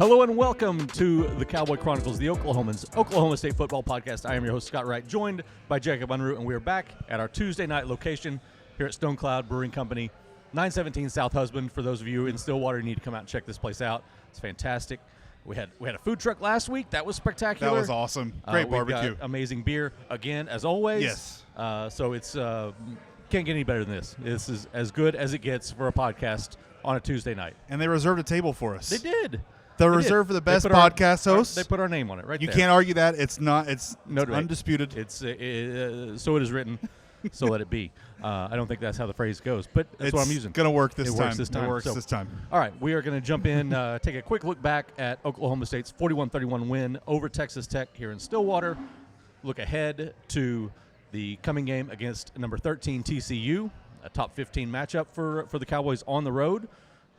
Hello and welcome to the Cowboy Chronicles, the Oklahoman's Oklahoma State football podcast. I am your host, Scott Wright, joined by Jacob Unruh, and we are back at our Tuesday night location here at Stone Cloud Brewing Company, 917 South Husband. For those of you in Stillwater, you need to come out and check this place out. It's fantastic. We had a food truck last week. That was spectacular. That was awesome. Great barbecue. We've got amazing beer again, as always. Yes. So it's can't get any better than this. This is as good as it gets for a podcast on a Tuesday night. And they reserved a table for us. They did. They're reserved for the best podcast hosts. They put our name on it, right You there. can't argue that. It's not. It's undisputed. It's so it is written. So let it be. I don't think that's how the phrase goes, but that's what I'm using. It's going to work this time. Works this time. It works So, this time. All right, we are going to jump in, take a quick look back at Oklahoma State's 41-31 win over Texas Tech here in Stillwater. Look ahead to the coming game against number 13 TCU, a top 15 matchup for the Cowboys on the road.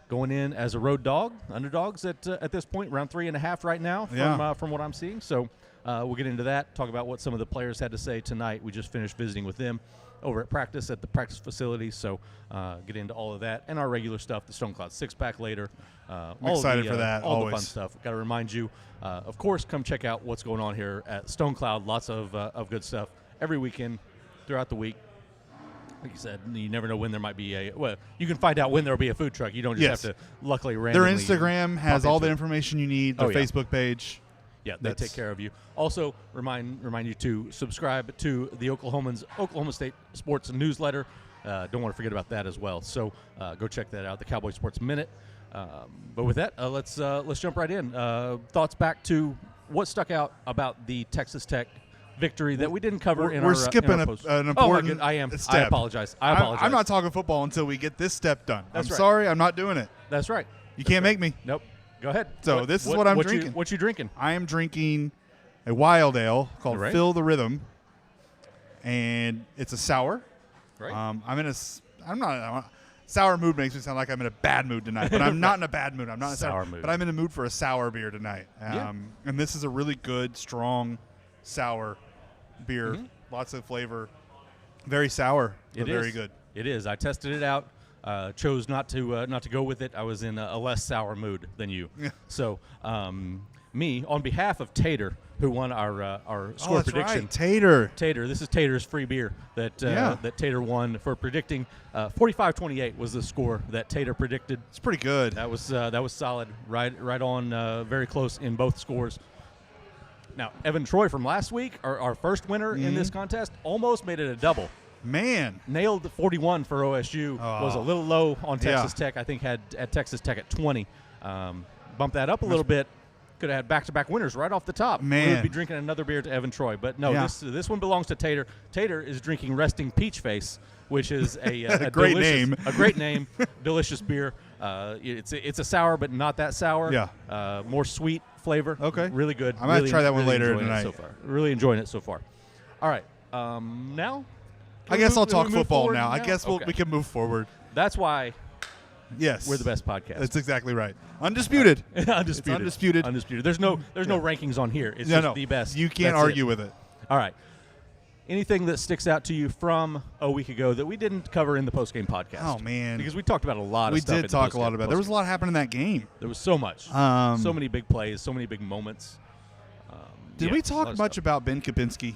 Going in as a road dog, underdogs at this point, around 3.5 right now from what I'm seeing. So we'll get into that, talk about what some of the players had to say tonight. We just finished visiting with them over at practice at the practice facility. So get into all of that and our regular stuff, the Stone Cloud six-pack later. I'm excited for that, all always. the fun stuff. Got to remind you, of course, come check out what's going on here at Stone Cloud. Lots of good stuff every weekend throughout the week. Like you said, you never know when there might be you can find out when there will be a food truck. You don't just have to luckily randomly. Their Instagram has all the information you need, their Facebook page. Yeah, they take care of you. Also, remind you to subscribe to the Oklahoman's Oklahoma State Sports Newsletter. Don't want to forget about that as well. So go check that out, the Cowboy Sports Minute. But with that, let's jump right in. Thoughts back to what stuck out about the Texas Tech victory that we didn't cover in our We're skipping an important step. I apologize. I'm not talking football until we get this step done. That's right. Sorry, I'm not doing it. That's right. You can't make me. Nope. Go ahead. So this is what I'm drinking. What you drinking? I am drinking a wild ale called Right. Feel the Rhythm, and it's a sour. Right. Sour mood makes me sound like I'm in a bad mood tonight, but I'm not in a bad mood. I'm not in a Sour mood. But I'm in a mood for a sour beer tonight. Yeah. And this is a really good, strong, sour beer. Mm-hmm. Lots of flavor. Very sour, but It very is. good. It is. I tested it out. Chose not to go with it. I was in a less sour mood than you. Yeah. So me, on behalf of Tater, who won our score that's prediction. Right. Tater. This is Tater's free beer that Tater won for predicting. 45-28 was the score that Tater predicted. It's pretty good. That was solid. Right on. Very close in both scores. Now, Evan Troy from last week, our first winner in this contest, almost made it a double. Man. Nailed the 41 for OSU. Was a little low on Texas Tech. I think had at Texas Tech at 20. Bumped that up a little bit. Could have had back-to-back winners right off the top. Man. We would be drinking another beer to Evan Troy. But no, this one belongs to Tater. Tater is drinking Resting Peach Face, which is a great delicious, name. A great name, delicious beer. It's a sour, but not that sour. Yeah. More sweet flavor. Okay. Really good. I might try that one later enjoying tonight. it so far. Really enjoying it so far. All right. Now? I guess I'll talk Can we move football forward now. I guess Okay. we can move forward. That's why Yes. we're the best podcast. That's exactly right. Undisputed. Undisputed. It's undisputed. Undisputed. There's no rankings on here. It's just the best. You can't That's argue it. with it. All right. Anything that sticks out to you from a week ago that we didn't cover in the postgame podcast? Oh, man. Because we talked about a lot of We stuff. did talk a lot about it. There was a lot happening in that game. There was so much. So many big plays, so many big moments. Did we talk much about Ben Kabinski?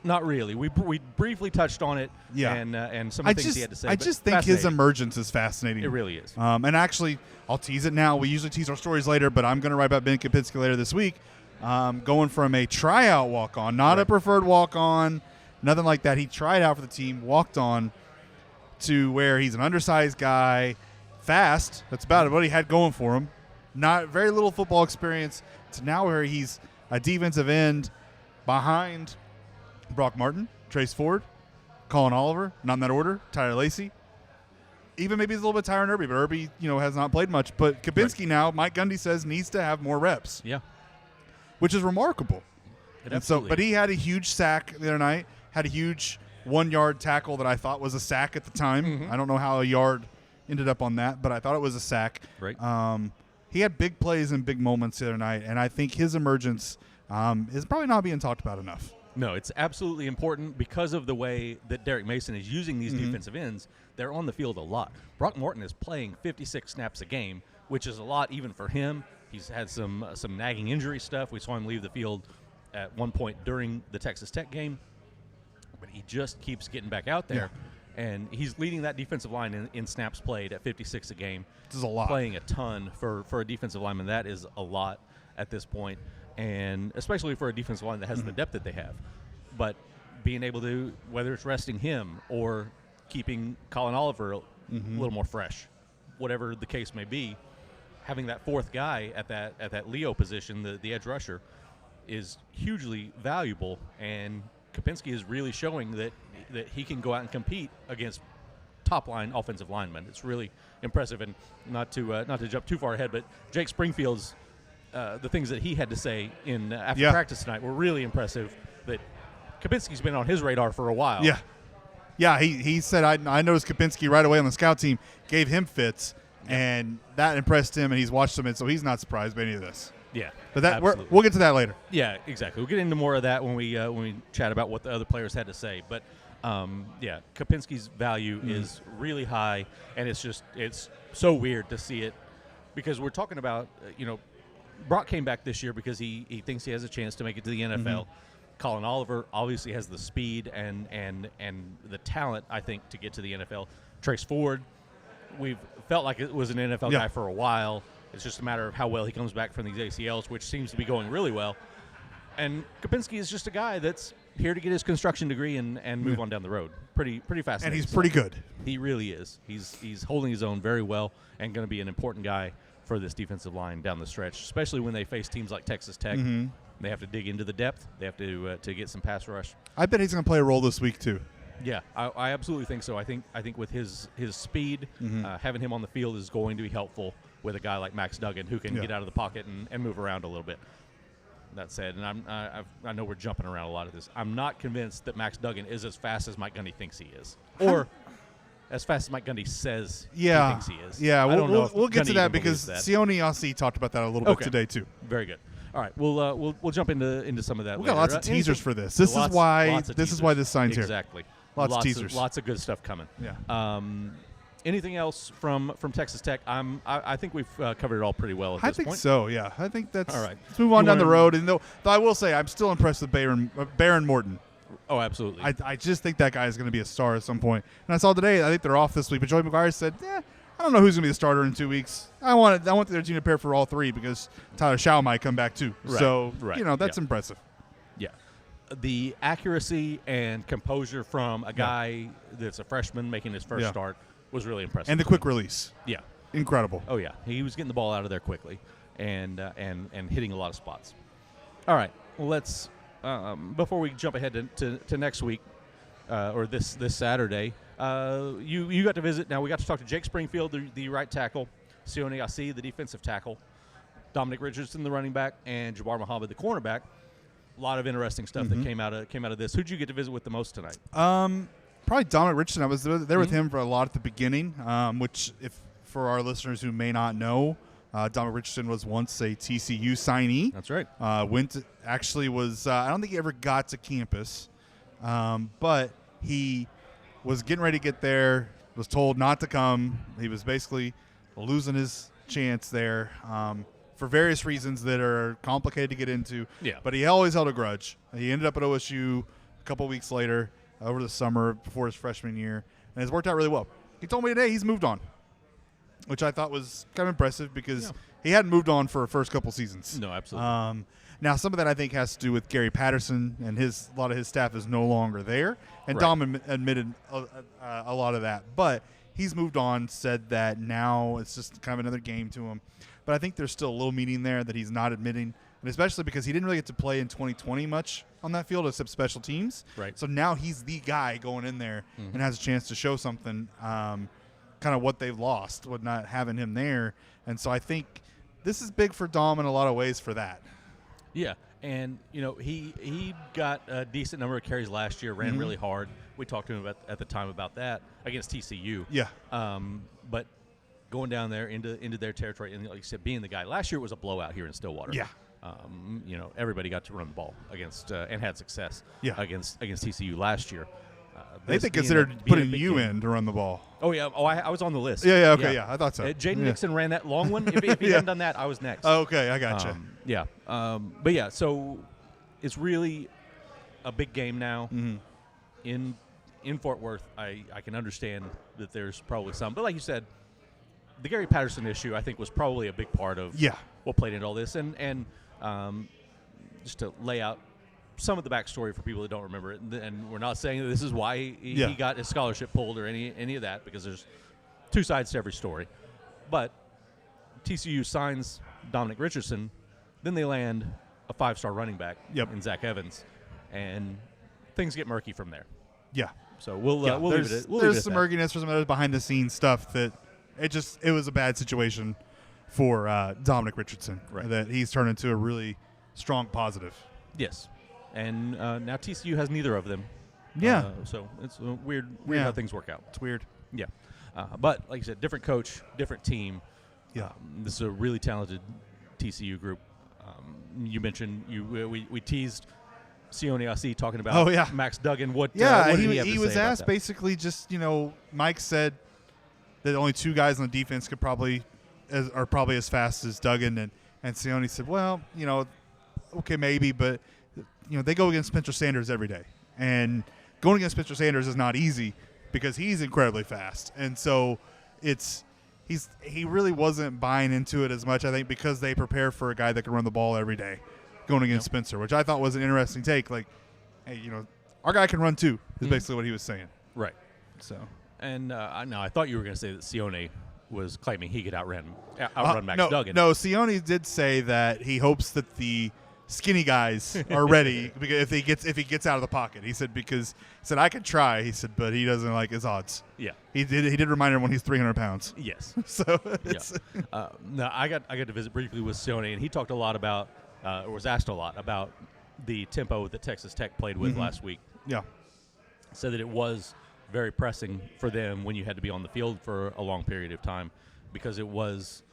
Not really. We briefly touched on it. Yeah. And some of the things he had to say. I but just think his fascinating. emergence is fascinating. It really is. And actually, I'll tease it now. We usually tease our stories later, but I'm going to write about Ben Kabinski later this week. Going from a tryout walk-on, not a preferred walk-on, nothing like that. He tried out for the team, walked on to where he's an undersized guy, fast. That's about it. What he had going for him. Not very little football experience to now where he's a defensive end behind Brock Morton, Trace Ford, Colin Oliver, not in that order, Tyler Lacey. Even maybe he's a little bit tired on Irby, but Irby, has not played much. But Kabinski now, Mike Gundy says, needs to have more reps. Yeah. Which is remarkable. But he had a huge sack the other night, had a huge 1-yard tackle that I thought was a sack at the time. Mm-hmm. I don't know how a yard ended up on that, but I thought it was a sack. Right. He had big plays and big moments the other night, and I think his emergence is probably not being talked about enough. No, it's absolutely important because of the way that Derek Mason is using these defensive ends. They're on the field a lot. Brock Morton is playing 56 snaps a game, which is a lot even for him. He's had some nagging injury stuff. We saw him leave the field at one point during the Texas Tech game, but he just keeps getting back out there, and he's leading that defensive line in snaps played at 56 a game. This is a lot. Playing a ton for a defensive lineman. That is a lot at this point, and especially for a defensive line that has the depth that they have. But being able to, whether it's resting him or keeping Colin Oliver a little more fresh, whatever the case may be, having that fourth guy at that Leo position, the edge rusher, is hugely valuable. And Kabinski is really showing that he can go out and compete against top-line offensive linemen. It's really impressive. And not to jump too far ahead, but Jake Springfield's the things that he had to say after practice tonight were really impressive. That Kabinski's been on his radar for a while. Yeah. He said I noticed Kabinski right away on the scout team, gave him fits. And that impressed him, and he's watched them, and so he's not surprised by any of this. Yeah, but we'll get to that later. Yeah, exactly. We'll get into more of that when we chat about what the other players had to say. But Kabinski's value is really high, and it's so weird to see it because we're talking about Brock came back this year because he thinks he has a chance to make it to the NFL. Colin Oliver obviously has the speed and the talent, I think, to get to the NFL. Trace Ford, we've felt like it was an NFL guy for a while. It's just a matter of how well he comes back from these ACLs, which seems to be going really well. And Kabinski is just a guy that's here to get his construction degree and move on down the road. Pretty fascinating. And he's pretty good. He really is. He's holding his own very well and going to be an important guy for this defensive line down the stretch, especially when they face teams like Texas Tech. They have to dig into the depth. They have to get some pass rush. I bet he's going to play a role this week too. Yeah, I absolutely think so. I think with his speed, having him on the field is going to be helpful with a guy like Max Duggan who can get out of the pocket and move around a little bit. That said, and I know we're jumping around a lot of this. I'm not convinced that Max Duggan is as fast as Mike Gundy thinks he is, or as fast as Mike Gundy says he thinks he is. Yeah, we'll get to that because Sione Yasi talked about that a little bit today too. Very good. All right, we'll jump into some of that. We got lots of teasers for this. This is why this sign's here. Exactly. Lots of teasers. Lots of good stuff coming. Yeah. Anything else from Texas Tech? I think we've covered it all pretty well at this point. I think so, yeah. I think that's all right. Let's move on down the road. And though I will say I'm still impressed with Baron Morton. Oh, absolutely. I just think that guy is going to be a star at some point. And I saw today, I think they're off this week, but Joey McGuire said, I don't know who's going to be the starter in 2 weeks. I want their team to prepare for all three because Tyler Shaw might come back too. Right. So, that's impressive. Yeah. The accuracy and composure from a guy that's a freshman making his first start was really impressive. And the quick release. Yeah. Incredible. Oh, yeah. He was getting the ball out of there quickly and hitting a lot of spots. All right. Well, let's before we jump ahead to next week or this Saturday, you got to visit. Now, we got to talk to Jake Springfield, the right tackle, Sione Yasi, the defensive tackle, Dominic Richardson, the running back, and Jabbar Muhammad, the cornerback. A lot of interesting stuff that came out of this. Who'd you get to visit with the most tonight? Probably Dominic Richardson. I was there with him for a lot at the beginning, which, if for our listeners who may not know, Dominic Richardson was once a TCU signee. That's right. I don't think he ever got to campus, but he was getting ready to get there, was told not to come. He was basically losing his chance there for various reasons that are complicated to get into. Yeah. But he always held a grudge. He ended up at OSU a couple weeks later over the summer before his freshman year, and it's worked out really well. He told me today he's moved on, which I thought was kind of impressive because he hadn't moved on for the first couple seasons. No, absolutely. Now, some of that I think has to do with Gary Patterson and a lot of his staff is no longer there, and Dom admitted a lot of that. But he's moved on, said that now it's just kind of another game to him. But I think there's still a little meaning there that he's not admitting, and especially because he didn't really get to play in 2020 much on that field except special teams. Right. So now he's the guy going in there and has a chance to show something, kind of what they've lost with not having him there. And so I think this is big for Dom in a lot of ways for that. Yeah, and he got a decent number of carries last year, ran really hard. We talked to him at the time about that against TCU. Yeah. But going down there into their territory, and like you said, being the guy. Last year it was a blowout here in Stillwater. Yeah. Everybody got to run the ball against and had success against TCU last year. They being considered a putting big you game. in to run the ball. Oh yeah. Oh, I was on the list. Yeah. Okay. Yeah. I thought so. Jaden Yeah. Nixon ran that long one. If he hadn't done that, I was next. Okay. I gotcha. Yeah. But yeah. So it's really a big game now. Mm-hmm. In Fort Worth, I can understand that there's probably some, but like you said, the Gary Patterson issue I think was probably a big part of what played into all this, and just to lay out some of the backstory for people that don't remember it, and we're not saying that this is why he got his scholarship pulled or any of that, because there's two sides to every story. But TCU signs Dominic Richardson, then they land a 5-star running back in Zach Evans, and things get murky from there. Yeah. So we'll leave it. There's some murkiness for some other behind the scenes stuff that it was a bad situation for Dominic Richardson. Right. That he's turned into a really strong positive. Yes, and now TCU has neither of them. Yeah. So it's weird Yeah. how things work out. It's weird. Yeah, but like you said, different coach, different team. Yeah. This is a really talented TCU group. You mentioned we teased Sione Asi talking about Max Duggan. What did he have to he say was about asked that? basically just, Mike said that only two guys on the defense are probably as fast as Duggan, and Sione said, well, okay, maybe, but they go against Spencer Sanders every day, and going against Spencer Sanders is not easy because he's incredibly fast, and so he really wasn't buying into it as much, I think, because they prepare for a guy that can run the ball every day going against Spencer, which I thought was an interesting take. Like, hey, our guy can run too, is basically what he was saying. Right. So, and no, I thought you were going to say that Sione was claiming he could outrun Max Duggan. No, Sione did say that he hopes that the skinny guys are ready because if he gets out of the pocket. He said I could try. He said, but he doesn't like his odds. Yeah. He did remind him when he's 300 pounds. Yes. So no, I got to visit briefly with Sione, and he talked a lot about or was asked a lot about the tempo that Texas Tech played with last week. Yeah. Said that it was very pressing for them when you had to be on the field for a long period of time, because it was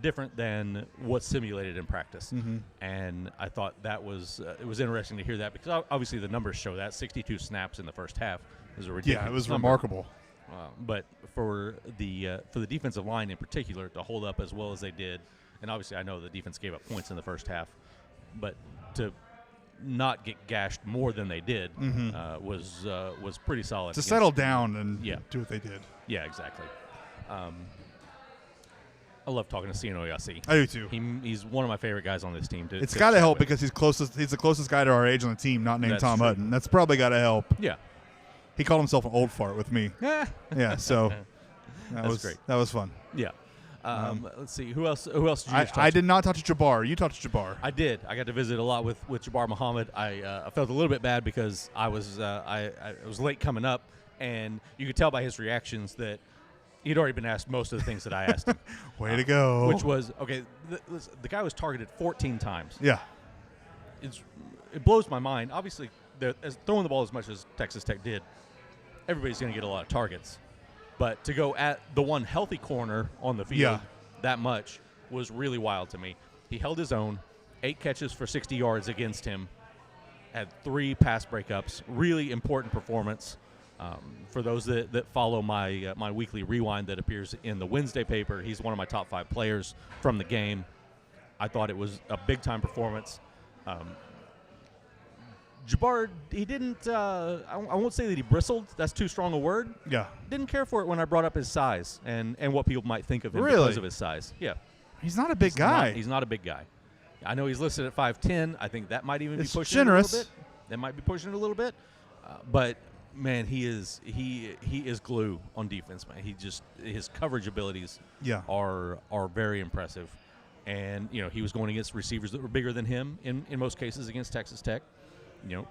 different than what's simulated in practice. And I thought that was it was interesting to hear that, because obviously the numbers show that 62 snaps in the first half is a ridiculous it was number. remarkable. But for the defensive line in particular to hold up as well as they did, and obviously I know the defense gave up points in the first half, but to not get gashed more than they did was pretty solid. To settle down and do what they did. Yeah, exactly. I love talking to Sione Asi. I do too. He's one of my favorite guys on this team. It's got to help because he's the closest guy to our age on the team, not named Tom Hutton. That's probably got to help. Yeah. He called himself an old fart with me. Yeah, so That's great. That was fun. Yeah. Let's see. Who else did you touch? I did not touch Jabbar. You touched Jabbar. I did. I got to visit a lot with Jabbar Muhammad. I felt a little bit bad because I was late coming up, and you could tell by his reactions that he'd already been asked most of the things that I asked him. Way to go. Which was, okay, the guy was targeted 14 times. Yeah. It blows my mind. Obviously, throwing the ball as much as Texas Tech did, everybody's going to get a lot of targets. But to go at the one healthy corner on the field that much was really wild to me. He held his own, 8 catches for 60 yards against him, had 3 pass breakups, really important performance. For those that follow my weekly rewind that appears in the Wednesday paper, he's one of my top 5 players from the game. I thought it was a big-time performance. Jabbar, he didn't I won't say that he bristled. That's too strong a word. Yeah. Didn't care for it when I brought up his size and what people might think of him Really? because of his size. Yeah. He's not a big guy. He's not a big guy. I know he's listed at 5'10". I think that might even be pushing generous. it a little bit. That might be pushing it a little bit. But man, he is glue on defense, man. His coverage abilities are very impressive. And, he was going against receivers that were bigger than him in most cases against Texas Tech.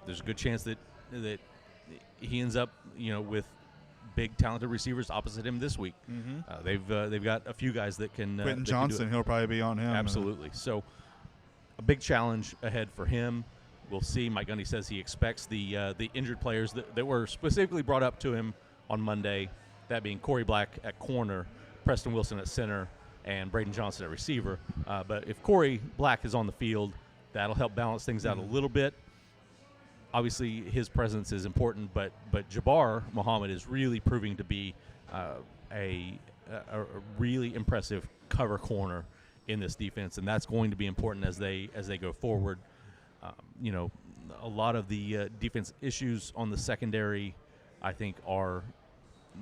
There's a good chance that he ends up, with big talented receivers opposite him this week. They've got a few guys that can. Quentin Johnson, he'll probably be on him. Absolutely. So a big challenge ahead for him. We'll see. Mike Gundy says he expects the injured players that were specifically brought up to him on Monday, that being Corey Black at corner, Preston Wilson at center, and Braden Johnson at receiver. But if Corey Black is on the field, that'll help balance things out a little bit. obviously his presence is important, but Jabbar Muhammad is really proving to be a really impressive cover corner in this defense, and that's going to be important as they go forward. A lot of the defense issues on the secondary, I think, are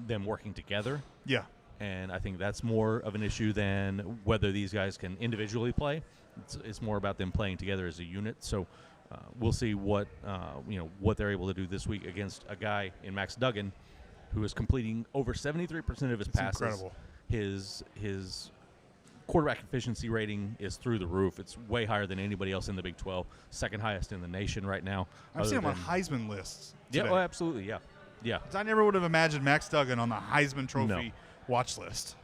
them working together. Yeah. And I think that's more of an issue than whether these guys can individually play. It's more about them playing together as a unit. So we'll see what they're able to do this week against a guy in Max Duggan who is completing over 73% of his passes. Incredible. His quarterback efficiency rating is through the roof. It's way higher than anybody else in the Big 12, second highest in the nation right now. I've seen him on Heisman lists today. Yeah, absolutely, yeah. I never would have imagined Max Duggan on the Heisman Trophy watch list.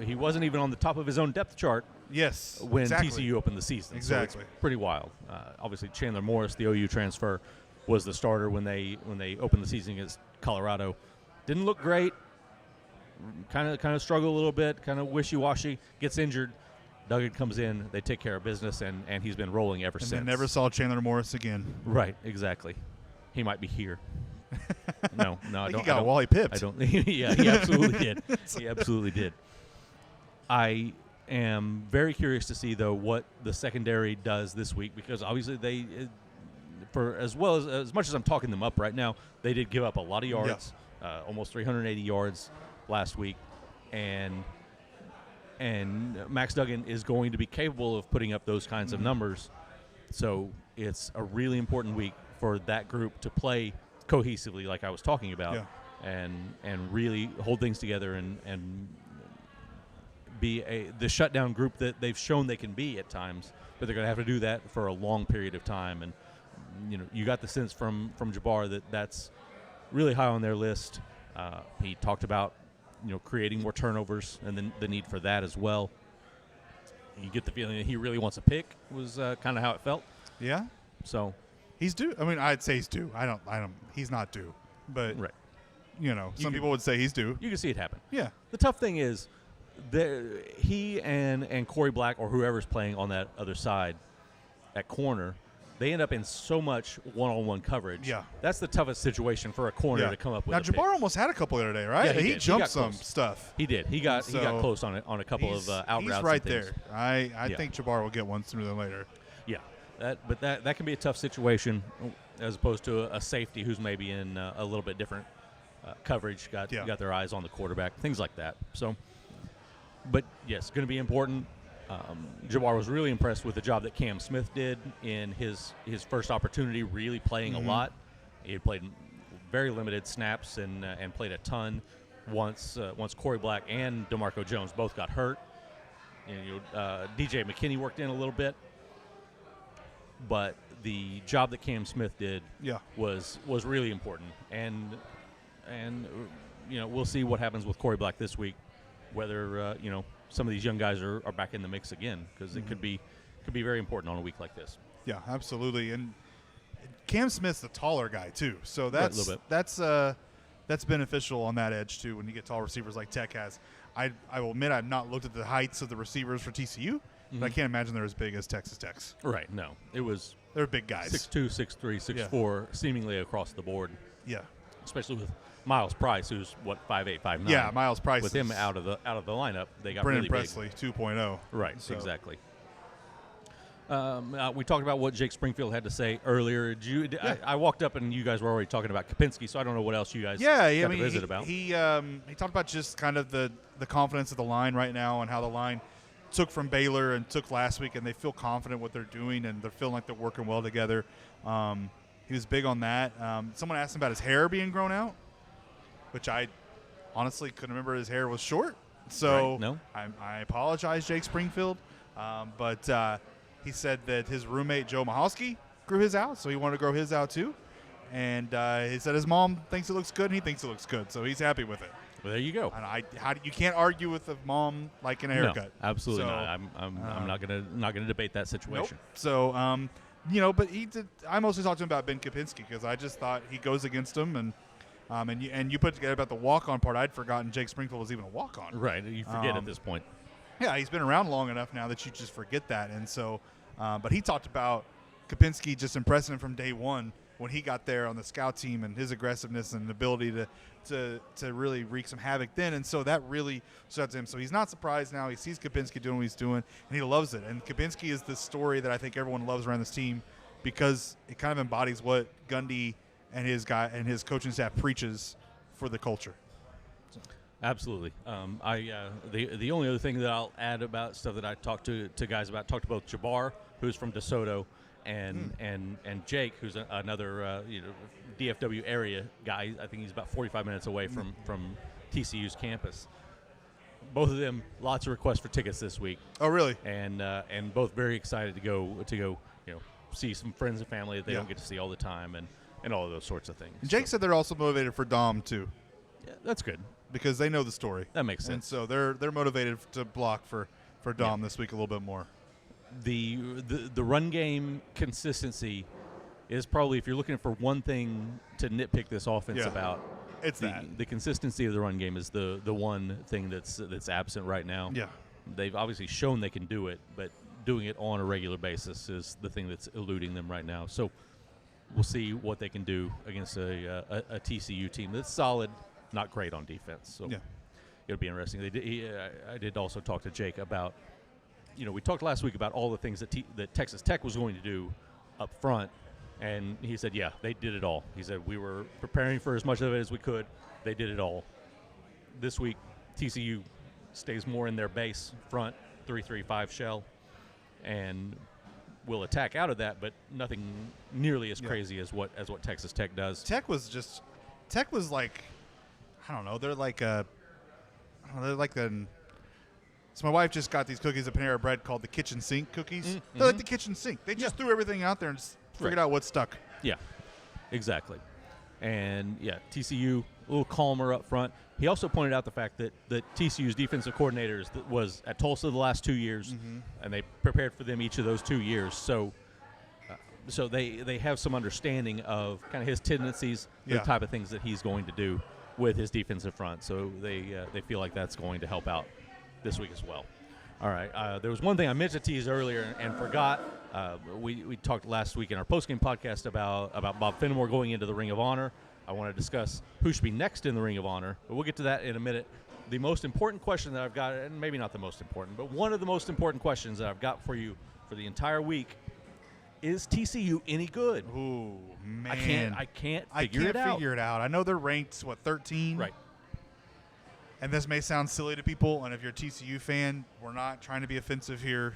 He wasn't even on the top of his own depth chart. Yes, when exactly. TCU opened the season. Exactly. So it's pretty wild. Obviously, Chandler Morris, the OU transfer, was the starter when they opened the season against Colorado. Didn't look great. Kind of struggled a little bit. Kind of wishy-washy. Gets injured. Duggan comes in. They take care of business, and he's been rolling ever since. And they never saw Chandler Morris again. Right. Exactly. He might be here. No, I don't. He got Wally pipped. I don't. Yeah, he absolutely did. He absolutely did. I am very curious to see, though, what the secondary does this week, because obviously they, for as much as I'm talking them up right now, they did give up a lot of yards, almost 380 yards last week, and Max Duggan is going to be capable of putting up those kinds of numbers. So it's a really important week for that group to play cohesively, like I was talking about, and really hold things together and be the shutdown group that they've shown they can be at times, but they're going to have to do that for a long period of time. And you got the sense from Jabbar that's really high on their list. He talked about creating more turnovers and then the need for that as well. You get the feeling that he really wants a pick, was kind of how it felt. Yeah. So he's due. I mean, I'd say he's due. I don't. He's not due, but right. Some people would say he's due. You can see it happen. Yeah. The tough thing is, he and Corey Black or whoever's playing on that other side at corner, they end up in so much one-on-one coverage. Yeah. That's the toughest situation for a corner to come up with. Now, Jabbar almost had a couple the other day, right? Yeah, he jumped some close. Stuff. He did. He got close on a couple of out routes. He's right and there. I think Jabbar will get one sooner than later. Yeah. But that can be a tough situation as opposed to a safety who's maybe in a little bit different coverage, got their eyes on the quarterback, things like that. So, but yes, going to be important. Jabbar was really impressed with the job that Cam Smith did in his first opportunity, really playing a lot. He had played very limited snaps and played a ton once Corey Black and DeMarco Jones both got hurt. DJ McKinney worked in a little bit. But the job that Cam Smith did was really important, and we'll see what happens with Corey Black this week, whether some of these young guys are back in the mix again, because it could be very important on a week like this. Yeah, absolutely. And Cam Smith's the taller guy too, so that's beneficial on that edge too when you get tall receivers like Tech has. I will admit I've not looked at the heights of the receivers for TCU. But I can't imagine they're as big as Texas Tech's. Right, no. They're big guys. 6'2", 6'3", 6'4", seemingly across the board. Yeah. Especially with Miles Price, who's, 5'8", 5'9". Yeah, Miles Price. With him out of the lineup, they got Brennan really Presley 2.0. Right, so. Exactly. We talked about what Jake Springfield had to say earlier. I walked up and you guys were already talking about Kabinski, to what else you guys got to visit about. He talked about just kind of the confidence of the line right now and how the line took from Baylor and took last week, and they feel confident what they're doing, and they're feeling like they're working well together. He was big on that. Someone asked him about his hair being grown out, which I honestly couldn't remember his hair was short. So right. No. I apologize, Jake Springfield. But he said that his roommate, Joe Mahalski, grew his out, so he wanted to grow his out too. And he said his mom thinks it looks good, and he thinks it looks good, so he's happy with it. Well, there you go. And you can't argue with a mom liking a haircut. No, absolutely not. I'm not gonna debate that situation. Nope. So but he did. I mostly talked to him about Ben Kabinski because I just thought he goes against him, and you put together about the walk-on part. I'd forgotten Jake Springfield was even a walk-on. Right, you forget at this point. Yeah, he's been around long enough now that you just forget that. And so, but he talked about Kabinski just impressing him from day one. when he got there on the scout team and his aggressiveness and ability to really wreak some havoc then. And so that really stood out to him. So he's not surprised now. He sees Kabinski doing what he's doing, and he loves it. And Kabinski is the story that I think everyone loves around this team because it kind of embodies what Gundy and his coaching staff preaches for the culture. Absolutely. The only other thing that I'll add about stuff that I talked to guys about, talked to both Jabbar, who's from DeSoto, and Jake, who's another DFW area guy. I think he's about 45 minutes away from TCU's campus. Both of them, lots of requests for tickets this week. Oh, really? And both very excited to go see some friends and family that they don't get to see all the time, and all of those sorts of things. And Jake said they're also motivated for Dom too. Yeah, that's good. Because they know the story. That makes sense. And so they're motivated to block for Dom this week a little bit more. The run game consistency is probably, if you're looking for one thing to nitpick this offense about, it's the consistency of the run game is the one thing that's absent right now. Yeah. They've obviously shown they can do it, but doing it on a regular basis is the thing that's eluding them right now. So we'll see what they can do against a TCU team that's solid, not great on defense. So it'll be interesting. I did also talk to Jake about, we talked last week about all the things that Texas Tech was going to do up front, and he said, yeah, they did it all. He said, we were preparing for as much of it as we could. They did it all. This week, TCU stays more in their base front 3-3-5 shell, and will attack out of that, but nothing nearly as crazy as what Texas Tech does. Tech was like, I don't know. They're like so my wife just got these cookies at Panera Bread called the kitchen sink cookies. Mm-hmm. They're like the kitchen sink. They just threw everything out there and just figured out what stuck. Yeah, exactly. And, TCU, a little calmer up front. He also pointed out the fact that TCU's defensive coordinators was at Tulsa the last 2 years, and they prepared for them each of those 2 years. So they have some understanding of kind of his tendencies, the type of things that he's going to do with his defensive front. So they feel like that's going to help out this week as well. All right. There was one thing I meant to tease earlier and forgot. We talked last week in our postgame podcast about Bob Fenimore going into the Ring of Honor. I want to discuss who should be next in the Ring of Honor, but we'll get to that in a minute. The most important question that I've got, and maybe not the most important, but one of the most important questions that I've got for you for the entire week, is TCU any good? Ooh, man. I can't figure it out. I know they're ranked, 13? Right. And this may sound silly to people, and if you're a TCU fan, we're not trying to be offensive here.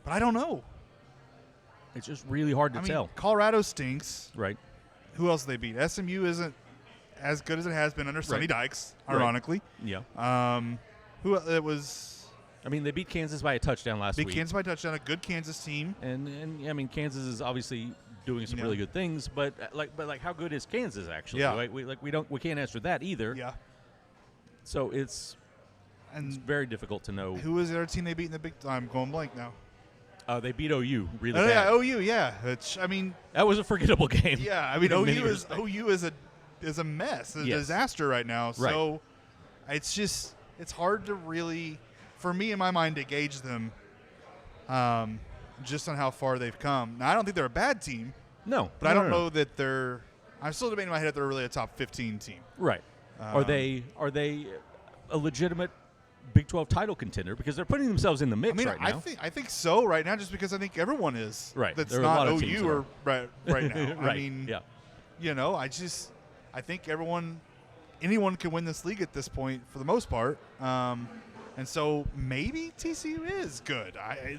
But I don't know. It's just really hard to tell. Colorado stinks. Right. Who else they beat? SMU isn't as good as it has been under Sonny Dykes, ironically. Yeah. Who it was? They beat Kansas by a touchdown last week. Beat Kansas by a touchdown, a good Kansas team. And Kansas is obviously doing some really good things, but how good is Kansas actually? Yeah. We can't answer that either. Yeah. So it's very difficult to know. Who was the other team they beat in the Big? I'm going blank now. They beat OU really bad. Yeah, OU. Yeah, that was a forgettable game. Yeah, OU is a mess, a disaster right now. So it's hard to really, for me in my mind, to gauge them, just on how far they've come. Now I don't think they're a bad team. No, but I don't know that they're. I'm still debating in my head if they're really a top 15 team. Right. Are they a legitimate Big 12 title contender, because they're putting themselves in the mix right now? I think so right now, just because I think everyone is. Right. That's not OU or right now. Right. I think anyone can win this league at this point for the most part. And so maybe TCU is good. I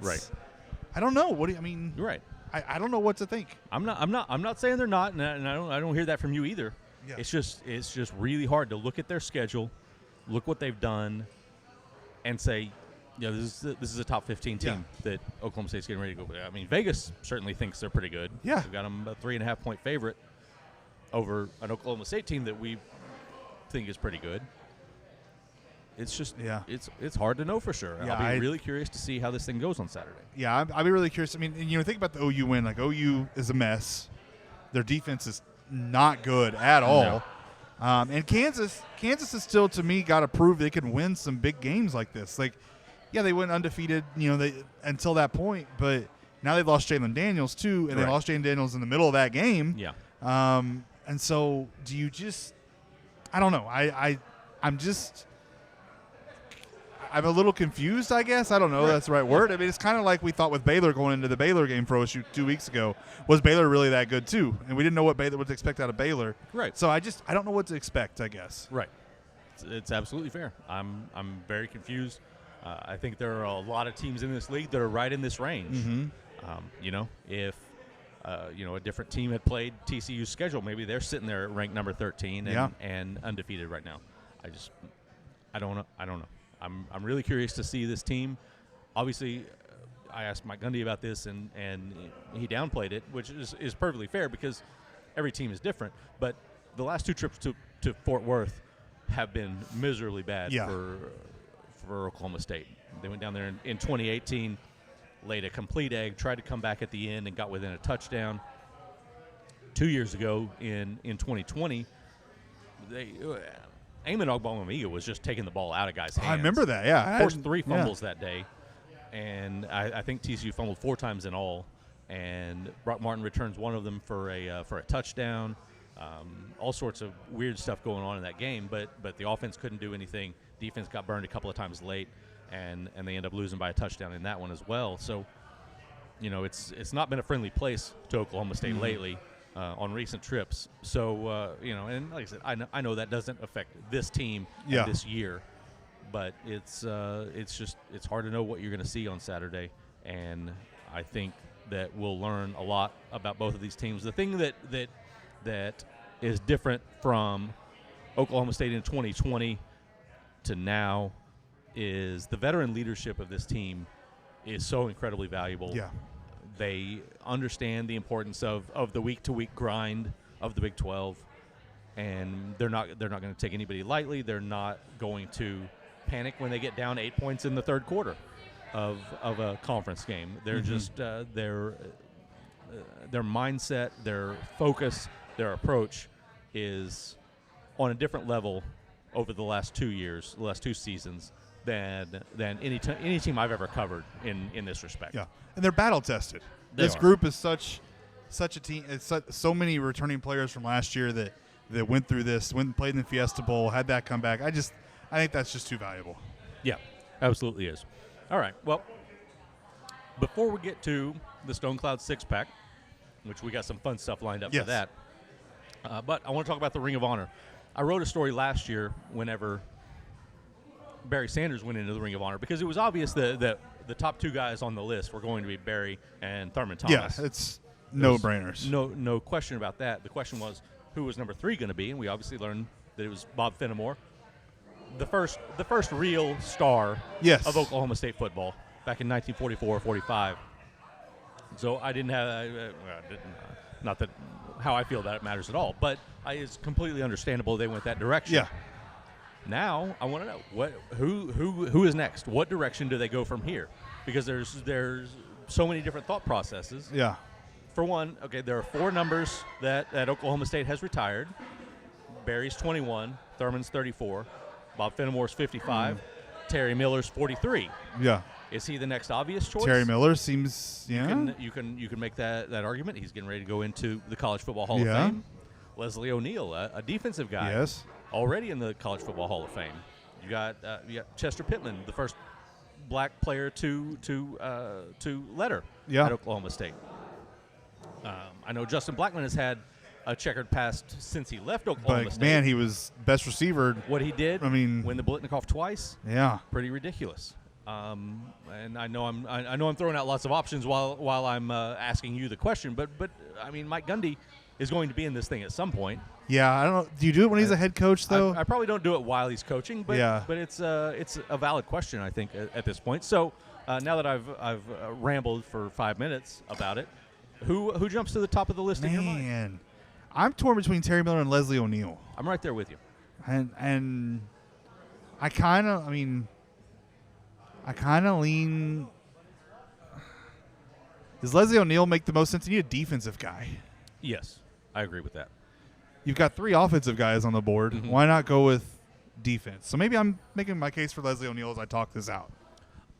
don't know. What do you mean? You're right. I don't know what to think. I'm not saying they're not, and I don't hear that from you either. Yeah. It's just really hard to look at their schedule, look what they've done, and say, this is a top 15 team that Oklahoma State's getting ready to go with. Vegas certainly thinks they're pretty good. Yeah. They've got them a 3.5-point favorite over an Oklahoma State team that we think is pretty good. It's just it's hard to know for sure. Yeah, I'll be really curious to see how this thing goes on Saturday. Yeah, I'll be really curious. Think about the OU win. OU is a mess. Their defense is not good at all. No. And Kansas has still, to me, got to prove they can win some big games like this. They went undefeated, until that point. But Now they've lost Jalen Daniels too, and they lost Jalen Daniels in the middle of that game. Yeah. And so do you just – I don't know. I'm a little confused, I guess. I don't know if that's the right word. I mean, it's kind of like we thought with Baylor going into the Baylor game for OSU 2 weeks ago. Was Baylor really that good too? And we didn't know what Baylor would expect out of Baylor. Right. So I don't know what to expect, I guess. Right. It's absolutely fair. I'm very confused. I think there are a lot of teams in this league that are right in this range. Mm-hmm. If a different team had played TCU's schedule, maybe they're sitting there at ranked number 13 and undefeated right now. I don't know. I'm really curious to see this team. Obviously, I asked Mike Gundy about this, and he downplayed it, which is perfectly fair because every team is different. But the last 2 trips to Fort Worth have been miserably bad for Oklahoma State. They went down there in 2018, laid a complete egg, tried to come back at the end, and got within a touchdown. 2 years ago in 2020, Eamon Ogbongbemiga was just taking the ball out of guys' hands. I remember that, yeah. Forced 3 fumbles that day, and I think TCU fumbled 4 times in all, and Brock Martin returns one of them for a touchdown. All sorts of weird stuff going on in that game, but the offense couldn't do anything. Defense got burned a couple of times late, and they end up losing by a touchdown in that one as well. So, it's not been a friendly place to Oklahoma State lately. On recent trips. So, and like I said, I know that doesn't affect this team and this year, but it's hard to know what you're going to see on Saturday, and I think that we'll learn a lot about both of these teams. The thing that is different from Oklahoma State in 2020 to now is the veteran leadership of this team is so incredibly valuable. Yeah. They understand the importance of the week-to-week grind of the Big 12, and they're not going to take anybody lightly. They're not going to panic when they get down 8 points in the third quarter of a conference game. They're just their mindset, their focus, their approach is on a different level over the last 2 years, the last 2 seasons than any team I've ever covered in this respect. Yeah. And they're battle tested. This group is such a team. It's so many returning players from last year that went through this, went and played in the Fiesta Bowl, had that comeback. I think that's just too valuable. Yeah, absolutely is. All right. Well, before we get to the Stone Cloud 6-pack, which we got some fun stuff lined up for that, but I want to talk about the Ring of Honor. I wrote a story last year whenever Barry Sanders went into the Ring of Honor because it was obvious that the top 2 guys on the list were going to be Barry and Thurman Thomas. Yeah, it's no-brainers. No question about that. The question was, who was number 3 going to be? And we obviously learned that it was Bob Fenimore, the first real star of Oklahoma State football back in 1944-45. So I didn't have not that how I feel about it matters at all, but it's completely understandable they went that direction. Yeah. Now I want to know who is next. What direction do they go from here? Because there's so many different thought processes. Yeah. For one, there are 4 numbers that Oklahoma State has retired. Barry's 21, Thurman's 34, Bob Fenimore's 55, Terry Miller's 43. Yeah. Is he the next obvious choice? Terry Miller seems. Yeah. You can make that argument. He's getting ready to go into the College Football Hall of Fame. Leslie O'Neal, a defensive guy. Yes. Already in the College Football Hall of Fame. You got Chester Pittman, the first black player to letter at Oklahoma State. I know Justin Blackman has had a checkered past since he left Oklahoma State. But man, he was best receiver. What he did, win the Blitnikoff twice. Yeah, pretty ridiculous. And I know I'm throwing out lots of options while I'm asking you the question, but I mean Mike Gundy is going to be in this thing at some point. Yeah, I don't know. Do you do it when he's a head coach though? I probably don't do it while he's coaching, but it's a valid question I think at this point. So now that I've rambled for 5 minutes about it, who jumps to the top of the list in your mind? Man, I'm torn between Terry Miller and Leslie O'Neal. I'm right there with you. And I kind of lean. Does Leslie O'Neal make the most sense? You need a defensive guy. Yes, I agree with that. You've got 3 offensive guys on the board. Mm-hmm. Why not go with defense? So maybe I'm making my case for Leslie O'Neal as I talk this out.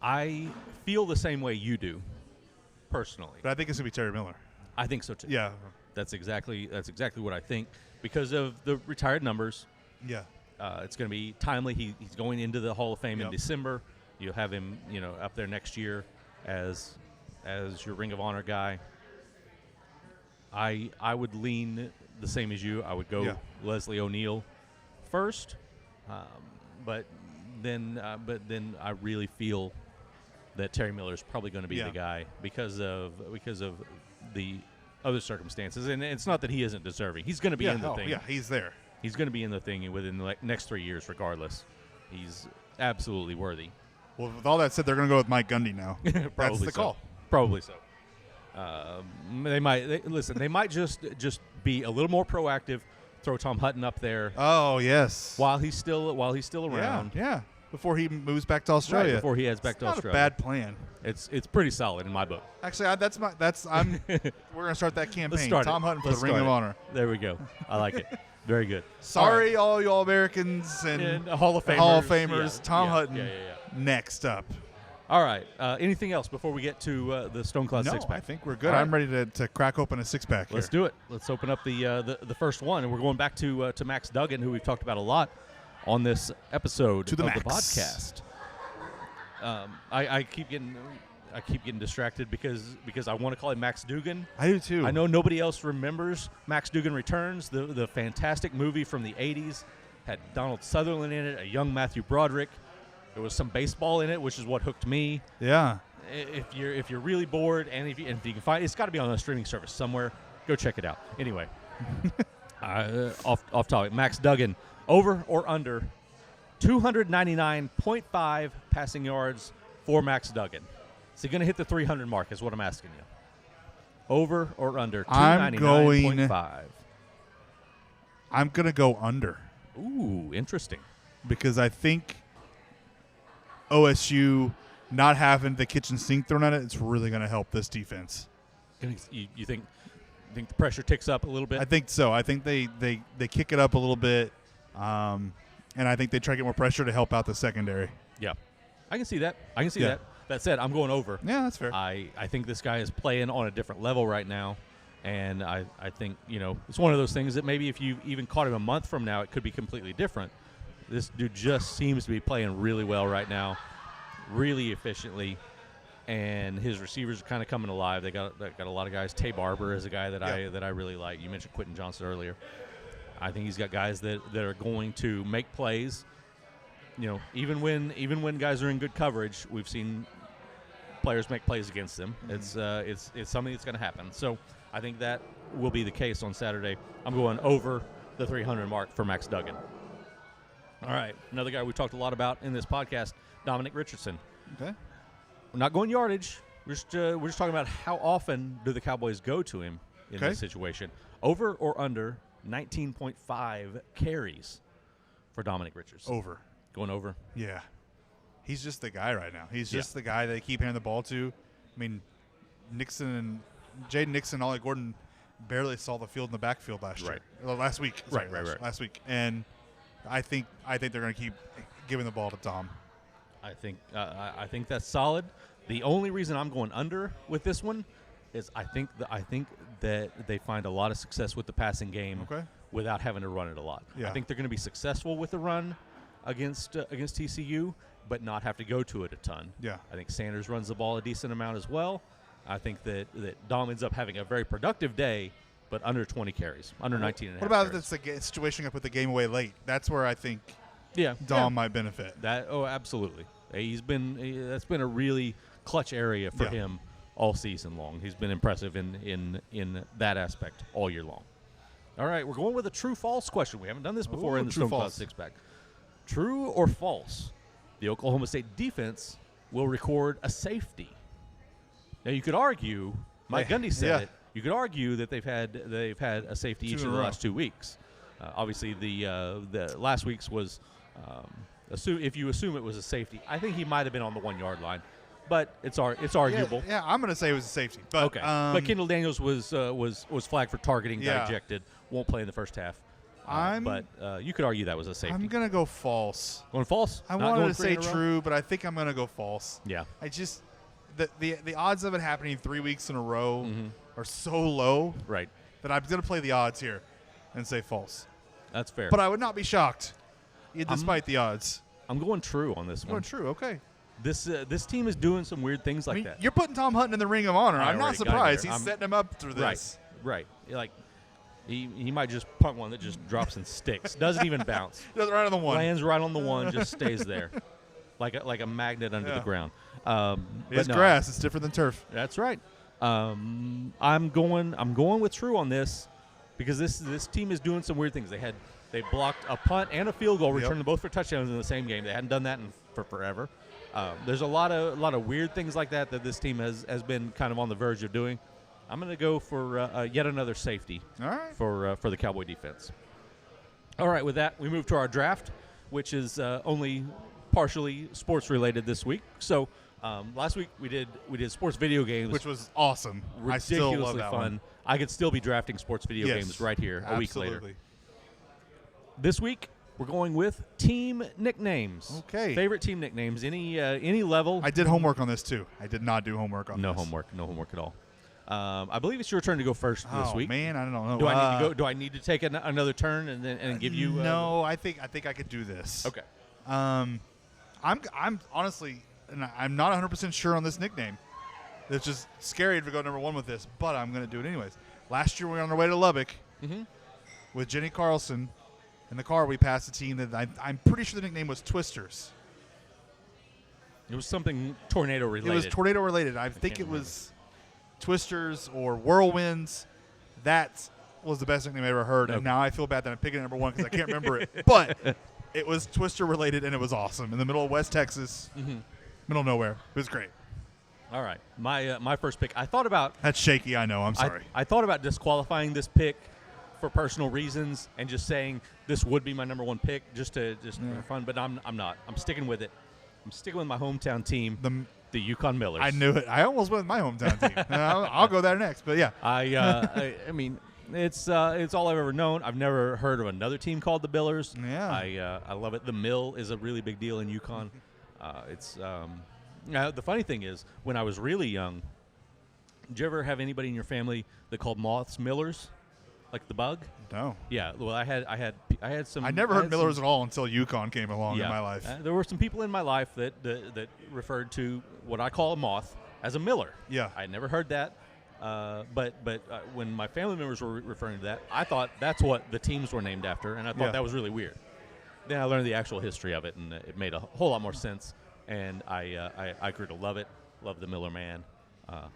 I feel the same way you do. personally. But I think it's going to be Terry Miller. I think so too. Yeah. That's exactly what I think because of the retired numbers. Yeah. It's going to be timely. He's going into the Hall of Fame in Yep. December. You'll have him, up there next year as your Ring of Honor guy. I would lean the same as you. I would go Leslie O'Neal first, but then I really feel that Terry Miller is probably going to be the guy because of the other circumstances. And it's not that he isn't deserving. He's going to be in the thing. Yeah, he's there. He's going to be in the thing within the next 3 years, regardless. He's absolutely worthy. Well, with all that said, they're going to go with Mike Gundy now. That's the call. Probably so. They might just be a little more proactive. Throw Tom Hutton up there. Oh yes. While he's still around. Yeah. Before he moves back to Australia. Right, before he heads back to Australia. Not a bad plan. It's pretty solid in my book. Actually, we're gonna start that campaign. Let's start Tom Hutton for Let's the Ring of Honor. There we go. I like it. Very good. Sorry, all you All-Americans and Hall of Famers. Yeah. Tom Hutton. Yeah. Next up. All right. Anything else before we get to the Stone Cloud No, six-pack? I think we're good. All right. I'm ready to crack open a six-pack here. Let's do it. Let's open up the first one, and we're going back to Max Duggan, who we've talked about a lot on this episode of the podcast. I keep getting distracted because I want to call him Max Duggan. I do too. I know nobody else remembers Max Duggan Returns, the fantastic movie from the 80s. Had Donald Sutherland in it, a young Matthew Broderick. There was some baseball in it, which is what hooked me. Yeah. If you're really bored and if you can find it's got to be on a streaming service somewhere, go check it out. Anyway, off topic. Max Duggan, over or under 299.5 passing yards for Max Duggan. Is he going to hit the 300 mark is what I'm asking you. Over or under 299.5? I'm going to go under. Ooh, interesting. Because I think OSU not having the kitchen sink thrown at it, it's really going to help this defense. You think the pressure ticks up a little bit? I think so. I think they kick it up a little bit, and I think they try to get more pressure to help out the secondary. Yeah. I can see that. That. That said, I'm going over. Yeah, that's fair. I think this guy is playing on a different level right now, and I think, it's one of those things that maybe if you even caught him a month from now, it could be completely different. This dude just seems to be playing really well right now, really efficiently, and his receivers are kind of coming alive. They got a lot of guys. Tay Barber is a guy that I really like. You mentioned Quentin Johnson earlier. I think he's got guys that are going to make plays. Even when guys are in good coverage, we've seen players make plays against them. Mm-hmm. It's something that's going to happen. So I think that will be the case on Saturday. I'm going over the 300 mark for Max Duggan. All right, another guy we talked a lot about in this podcast, Dominic Richardson. Okay. We're not going yardage. We're just talking about how often do the Cowboys go to him in this situation. Over or under 19.5 carries for Dominic Richardson. Over. Going over? Yeah. He's just the guy right now. He's just the guy they keep handing the ball to. I mean, Jaden Nixon and Ollie Gordon barely saw the field in the backfield last year. Last week. Sorry, last week. And I think they're going to keep giving the ball to Dom. I think that's solid. The only reason I'm going under with this one is I think that they find a lot of success with the passing game without having to run it a lot. Yeah. I think they're going to be successful with the run against TCU, but not have to go to it a ton. Yeah. I think Sanders runs the ball a decent amount as well. I think that Dom ends up having a very productive day, but under 20 carries, under 19 and a half. What about carries. the situation I put the game away late? That's where I think Dom might benefit. Absolutely. That's been a really clutch area for him all season long. He's been impressive in that aspect all year long. All right, we're going with a true-false question. We haven't done this before in the Stone Cloud six-pack. True or false, the Oklahoma State defense will record a safety? Now, you could argue, Mike Gundy said it, you could argue that they've had a safety each of the last 2 weeks. Obviously, the last week's was, if you assume it was a safety, I think he might have been on the 1 yard line, but it's arguable. Yeah, I'm going to say it was a safety. But, okay, but Kendall Daniels was flagged for targeting, got ejected, won't play in the first half. But you could argue that was a safety. I'm going to go false. Going false? I wanted to say true, but I think I'm going to go false. Yeah. the odds of it happening 3 weeks in a row Mm-hmm. are so low Right. that I'm going to play the odds here and say false. That's fair. But I would not be shocked, despite the odds. I'm going true on this Going one. true, okay. This team is doing some weird things like that. You're putting Tom Hutton in the Ring of Honor. I I'm not already got surprised. there. He's setting him up through this. Right. Like he might just punt one that just drops and sticks. Doesn't even bounce. Does it right on the one. Lands right on the one, just stays there, like a magnet under the ground. It's no, grass. It's different than turf. That's right. I'm going with true on this because this team is doing some weird things. They blocked a punt and a field goal, returned them both for touchdowns in the same game. They hadn't done that for forever. There's a lot of weird things like that this team has been kind of on the verge of doing. I'm going to go for yet another safety All right. for the Cowboy defense. All right, with that, we move to our draft, which is only partially sports related this week. So last week we did sports video games, Which was awesome. I still love ridiculously that fun. one. I could still be drafting sports video Yes, games right here a week later. absolutely. This week we're going with team nicknames. Okay. Favorite team nicknames, any level. I did homework on this too. I did not do homework on No this. homework at all. I believe it's your turn to go first this week. Man, I don't know. Do I need to go? Do I need to take another turn and give you? No, I think I could do this. Okay. I'm honestly, and I'm not 100% sure on this nickname. It's just scary to go number one with this, but I'm going to do it anyways. Last year we were on our way to Lubbock with Jenny Carlson. In the car, we passed a team that I'm pretty sure the nickname was Twisters. It was something tornado related. It was tornado related. I think it was Twisters or Whirlwinds. That was the best nickname I ever heard, and now I feel bad that I'm picking number one because I can't remember it. But it was Twister related, and it was awesome. In the middle of West Texas, middle of nowhere. It was great. All right. My first pick. I thought about. That's shaky, I know. I'm sorry. I thought about disqualifying this pick for personal reasons and just saying this would be my number one pick just for fun, but I'm not. I'm sticking with it. I'm sticking with my hometown team, the Yukon Millers. I knew it. I almost went with my hometown team. I'll go there next, but yeah. I mean, it's all I've ever known. I've never heard of another team called the Millers. Yeah. I love it. The Mill is a really big deal in Yukon. The funny thing is, when I was really young, did you ever have anybody in your family that called moths Millers? Like the bug? No. Yeah. Well, I had some. I never heard Millers at all until Yukon came along in my life. There were some people in my life that referred to what I call a moth as a miller. Yeah. I had never heard that, but when my family members were referring to that, I thought that's what the teams were named after, and I thought that was really weird. Then I learned the actual history of it, and it made a whole lot more sense. And I grew to love it. Love the Miller man.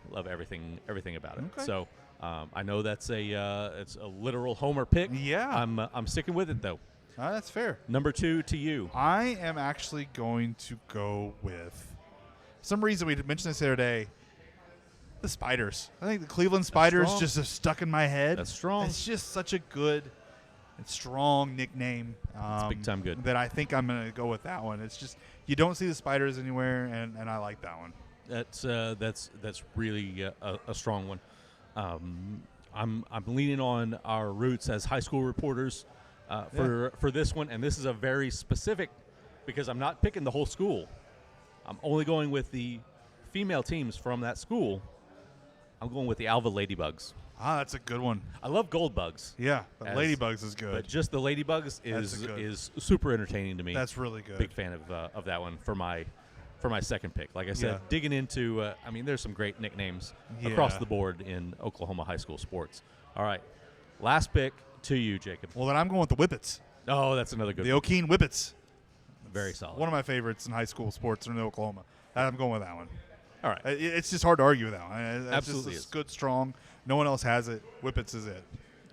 Love everything about it. Okay. So. I know that's it's a literal homer pick. Yeah. I'm sticking with it though. That's fair. Number 2 to you. I am actually going to go with some reason we mentioned this the other day. The Spiders. I think the Cleveland Spiders just are stuck in my head. That's strong. It's just such a good and strong nickname. It's big time good. That I think I'm going to go with that one. It's just you don't see the Spiders anywhere, and I like that one. That's really a strong one. I'm leaning on our roots as high school reporters for this one, and this is a very specific because I'm not picking the whole school. I'm only going with the female teams from that school. I'm going with the Alva Ladybugs. That's a good one. I love gold bugs. Yeah, but Ladybugs is good. But just the Ladybugs is super entertaining to me. That's really good. Big fan of that one for my second pick. Like I said, digging into, there's some great nicknames across the board in Oklahoma high school sports. All right, last pick to you, Jacob. Well, then I'm going with the Whippets. Oh, that's another good The one. Okeen Whippets. Very solid. One of my favorites in high school sports in Oklahoma. I'm going with that one. All right. It's just hard to argue with that one. Absolutely It's is. good, strong. No one else has it. Whippets is it.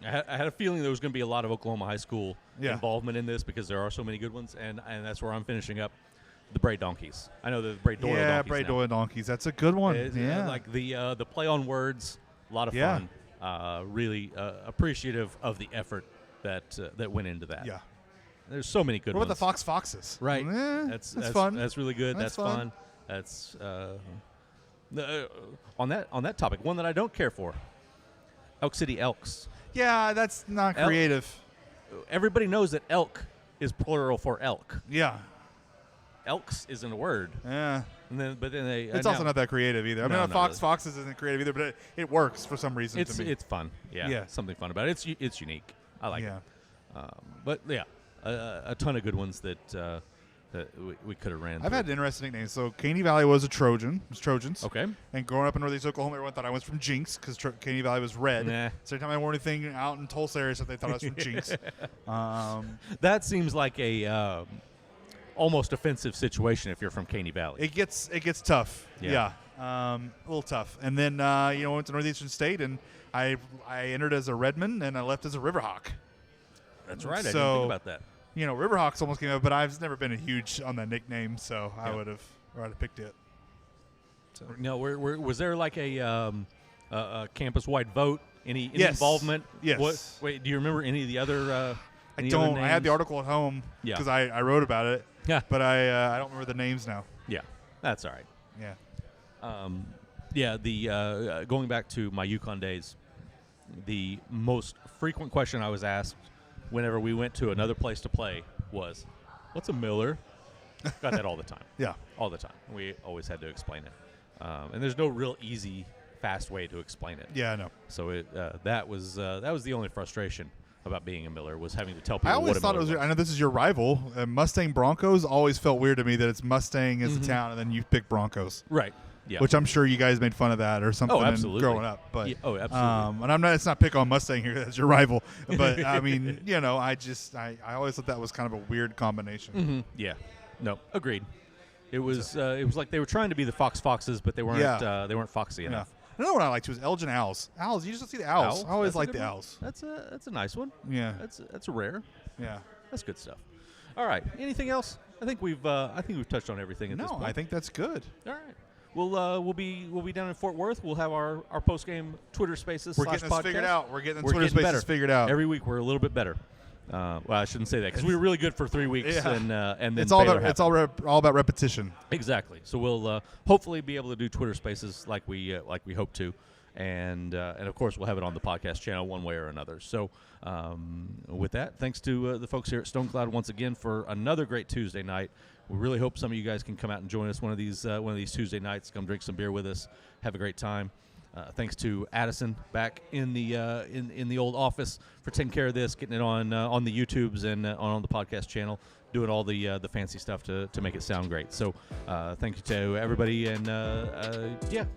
I had a feeling there was going to be a lot of Oklahoma high school involvement in this because there are so many good ones, and that's where I'm finishing up. The Bray Donkeys. I know the Bray Doyle Donkeys. Yeah, Bray Doyle Donkeys. That's a good one. Like the play on words, a lot of fun. Really appreciative of the effort that went into that. Yeah. There's so many good ones. ones. What about the Foxes? Right. That's fun. That's really good. That's fun. That's on that topic. One that I don't care for. Elk City Elks. Yeah, that's not creative. Everybody knows that elk is plural for elk. Yeah. elks isn't a word. Yeah. But then they. It's also not that creative either. I mean, Foxes isn't creative either, but it works for some reason to me. It's fun. Yeah. Something fun about it. It's unique. I like it. But yeah, a ton of good ones that we could have ran. I've had interesting nicknames. So Caney Valley was a Trojan. It was Trojans. Okay. And growing up in Northeast Oklahoma, everyone thought I was from Jinx because Caney Valley was red. Nah. So every time I wore anything out in Tulsa area, so they thought I was from Jinx. That seems like a almost offensive situation if you're from Caney Valley. It gets tough. Yeah. A little tough. And then went to Northeastern State, and I entered as a Redman, and I left as a Riverhawk. That's right. I didn't think about that. Riverhawks almost came up, but I've never been a huge on that nickname, so Yeah. I would have picked it. So. No, was there like a campus-wide vote? Any Yes. involvement? Yes. Wait, do you remember any of the other? I don't. I had the article at home because I wrote about it. Yeah. But I don't remember the names now. Yeah, that's all right. Yeah. The going back to my UConn days, the most frequent question I was asked whenever we went to another place to play was, "What's a Miller?" Got that all the time. Yeah. All the time. We always had to explain it, and there's no real easy, fast way to explain it. Yeah, I know. So that was the only frustration about being a Miller, was having to tell people. I always thought it was. I know this is your rival. Mustang Broncos always felt weird to me that it's Mustang as a town, and then you pick Broncos. Right. Yeah. Which I'm sure you guys made fun of that or something. Absolutely. Growing up, but absolutely. And it's not pick on Mustang here. That's your rival. But I mean, I always thought that was kind of a weird combination. Mm-hmm. Yeah. No. Agreed. It was like they were trying to be the Foxes, but they weren't. They weren't foxy enough. Another one I liked was Elgin Owls. Owls. You just don't see the owls. I always like the owls. That's a nice one. Yeah. That's a rare. Yeah. That's good stuff. All right. Anything else? I think we've touched on everything at this point. No, I think that's good. All right. We'll be down in Fort Worth. We'll have our post game Twitter Spaces. We're getting this podcast. figured out. We're getting Twitter Spaces better. figured out. Every week we're a little bit better. Well, I shouldn't say that because we were really good for 3 weeks, and then it's all about repetition. Exactly. So we'll hopefully be able to do Twitter Spaces like we hope to, and of course we'll have it on the podcast channel one way or another. So with that, thanks to the folks here at Stone Cloud once again for another great Tuesday night. We really hope some of you guys can come out and join us one of these Tuesday nights. Come drink some beer with us, have a great time. Thanks to Addison back in the old office for taking care of this, getting it on the YouTubes and on the podcast channel, doing all the fancy stuff to make it sound great. So thank you to everybody, and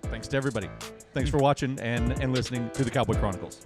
thanks to everybody. Thanks for watching and listening to the Cowboy Chronicles.